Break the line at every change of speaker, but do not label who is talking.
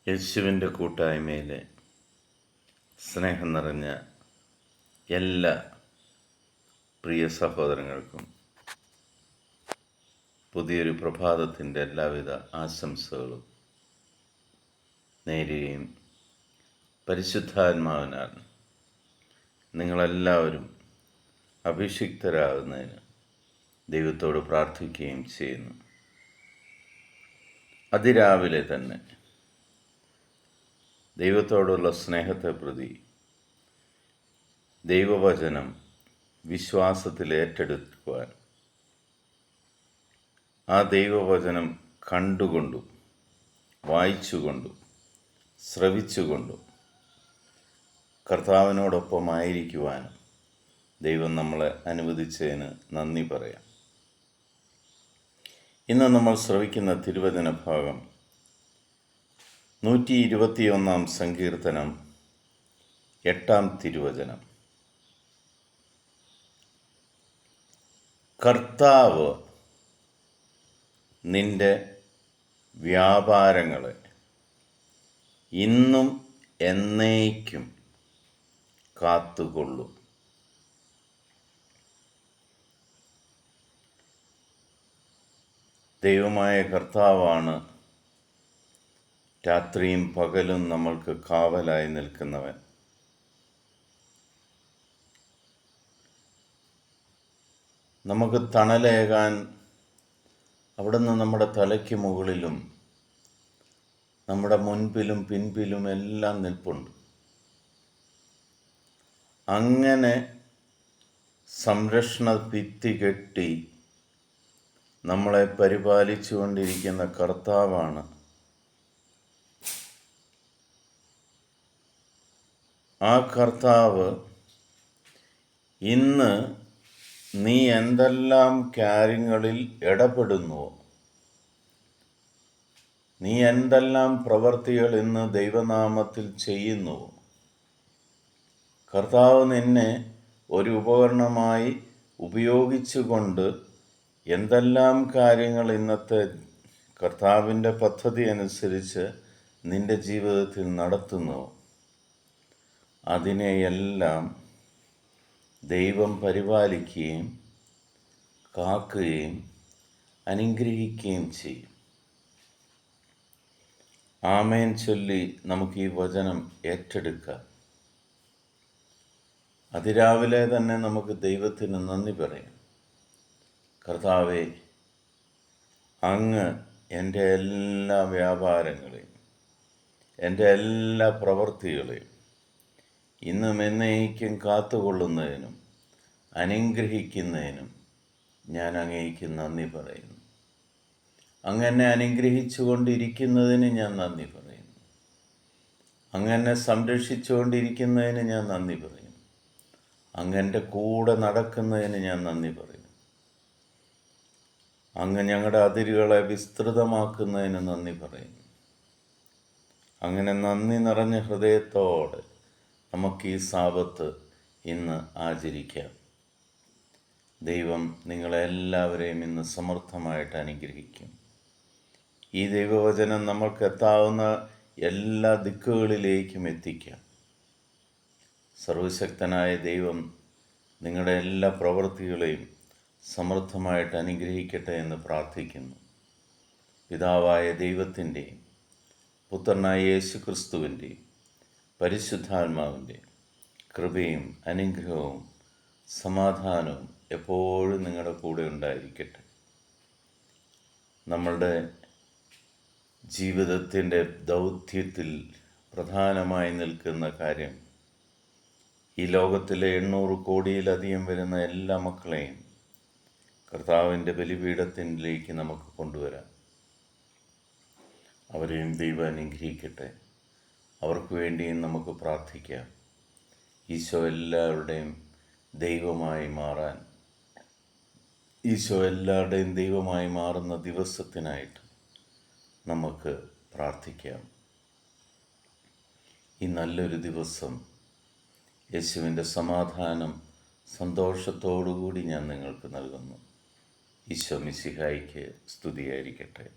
യേശുവിൻ്റെ കൂട്ടായ്മയിലെ സ്നേഹം നിറഞ്ഞ എല്ലാ പ്രിയ സഹോദരങ്ങൾക്കും പുതിയൊരു പ്രഭാതത്തിൻ്റെ എല്ലാവിധ ആശംസകളും നേരുകയും പരിശുദ്ധാത്മാവിനാൽ നിങ്ങളെല്ലാവരും അഭിഷിക്തരാകുന്നതിന് ദൈവത്തോട് പ്രാർത്ഥിക്കുകയും ചെയ്യുന്നു. അതിരാവിലെ തന്നെ ദൈവത്തോടുള്ള സ്നേഹത്തെ പ്രതി ദൈവവചനം വിശ്വാസത്തിൽ ഏറ്റെടുക്കുവാൻ, ആ ദൈവവചനം കണ്ടുകൊണ്ടും വായിച്ചുകൊണ്ടും ശ്രവിച്ചുകൊണ്ടും കർത്താവിനോടൊപ്പമായിരിക്കുവാനും ദൈവം നമ്മളെ അനുവദിച്ചതിന് നന്ദി പറയാം. ഇന്ന് നമ്മൾ ശ്രവിക്കുന്ന തിരുവചന ഭാഗം 121 സങ്കീർത്തനം 8 തിരുവചനം. കർത്താവ് നിന്റെ വ്യാപാരങ്ങളെ ഇന്നും എന്നേക്കും കാത്തുകൊള്ളും. ദൈവമായ കർത്താവാണ് രാത്രിയും പകലും നമ്മൾക്ക് കാവലായി നിൽക്കുന്നവൻ. നമുക്ക് തണലേകാൻ അവിടുന്ന് നമ്മുടെ തലയ്ക്ക് മുകളിലും നമ്മുടെ മുൻപിലും പിൻപിലും എല്ലാം നിൽപ്പുണ്ട്. അങ്ങനെ സംരക്ഷണ ഭിത്തി കെട്ടി നമ്മളെ പരിപാലിച്ചു കൊണ്ടിരിക്കുന്ന കർത്താവാണ്. ആ കർത്താവ് ഇന്ന് നീ എന്തെല്ലാം കാര്യങ്ങളിൽ ഇടപെടുന്നുവോ, നീ എന്തെല്ലാം പ്രവർത്തികൾ ഇന്ന് ദൈവനാമത്തിൽ ചെയ്യുന്നുവോ, കർത്താവ് നിന്നെ ഒരു ഉപകരണമായി ഉപയോഗിച്ചുകൊണ്ട് എന്തെല്ലാം കാര്യങ്ങൾ ഇന്നത്തെ കർത്താവിൻ്റെ പദ്ധതി അനുസരിച്ച് നിന്റെ ജീവിതത്തിൽ നടത്തുന്നുവോ, അതിനെയെല്ലാം ദൈവം പരിപാലിക്കുകയും കാക്കുകയും അനുഗ്രഹിക്കുകയും ചെയ്യും. ആമേൻ ചൊല്ലി നമുക്ക് ഈ വചനം ഏറ്റെടുക്കാം. അതിരാവിലെ തന്നെ നമുക്ക് ദൈവത്തിന് നന്ദി പറയാം. കർത്താവേ, അങ്ങ് എൻ്റെ എല്ലാ വ്യാപാരങ്ങളെയും എൻ്റെ എല്ലാ പ്രവൃത്തികളെയും ഇന്നും എന്നേക്കും കാത്തുകൊള്ളുന്നതിനും അനുഗ്രഹിക്കുന്നതിനും ഞാൻ അങ്ങേക്ക് നന്ദി പറയുന്നു. അങ്ങനെ അനുഗ്രഹിച്ചു കൊണ്ടിരിക്കുന്നതിന് ഞാൻ നന്ദി പറയുന്നു. അങ്ങനെ സംരക്ഷിച്ചുകൊണ്ടിരിക്കുന്നതിന് ഞാൻ നന്ദി പറയുന്നു. അങ്ങൻ്റെ കൂടെ നടക്കുന്നതിന് ഞാൻ നന്ദി പറയുന്നു. അങ്ങ് ഞങ്ങളുടെ അതിരുകളെ വിസ്തൃതമാക്കുന്നതിന് നന്ദി പറയുന്നു. അങ്ങനെ നന്ദി നിറഞ്ഞ ഹൃദയത്തോടെ നമുക്ക് ഈ സാബത്ത് ഇന്ന് ആചരിക്കാം. ദൈവം നിങ്ങളെല്ലാവരെയും ഇന്ന് സമൃദ്ധമായിട്ട് അനുഗ്രഹിക്കും. ഈ ദൈവവചനം നമ്മൾക്ക് എത്താവുന്ന എല്ലാ ദിക്കുകളിലേക്കും എത്തിക്കാം. സർവശക്തനായ ദൈവം നിങ്ങളുടെ എല്ലാ പ്രവൃത്തികളെയും സമൃദ്ധമായിട്ട് അനുഗ്രഹിക്കട്ടെ എന്ന് പ്രാർത്ഥിക്കുന്നു. പിതാവായ ദൈവത്തിൻ്റെയും പുത്രനായ യേശു ക്രിസ്തുവിൻ്റെയും പരിശുദ്ധാത്മാവിൻ്റെ കൃപയും അനുഗ്രഹവും സമാധാനവും എപ്പോഴും നിങ്ങളുടെ കൂടെ ഉണ്ടായിരിക്കട്ടെ. നമ്മളുടെ ജീവിതത്തിൻ്റെ ദൗത്യത്തിൽ പ്രധാനമായി നിൽക്കുന്ന കാര്യം ഈ ലോകത്തിലെ 800 കോടിയിലധികം വരുന്ന എല്ലാ മക്കളെയും കർത്താവിൻ്റെ ബലിപീഠത്തിലേക്ക് നമുക്ക് കൊണ്ടുവരാം. അവരെയും ദൈവം അനുഗ്രഹിക്കട്ടെ. അവർക്ക് വേണ്ടിയും നമുക്ക് പ്രാർത്ഥിക്കാം. ഈശോ എല്ലാവരുടെയും ദൈവമായി മാറാൻ, ഈശോ എല്ലാവരുടെയും ദൈവമായി മാറുന്ന ദിവസത്തിനായിട്ട് നമുക്ക് പ്രാർത്ഥിക്കാം. ഈ നല്ലൊരു ദിവസം യേശുവിൻ്റെ സമാധാനം സന്തോഷത്തോടുകൂടി ഞാൻ നിങ്ങൾക്ക് നൽകുന്നു. ഈശോ മിശിഹായ്ക്ക് സ്തുതിയായിരിക്കട്ടെ.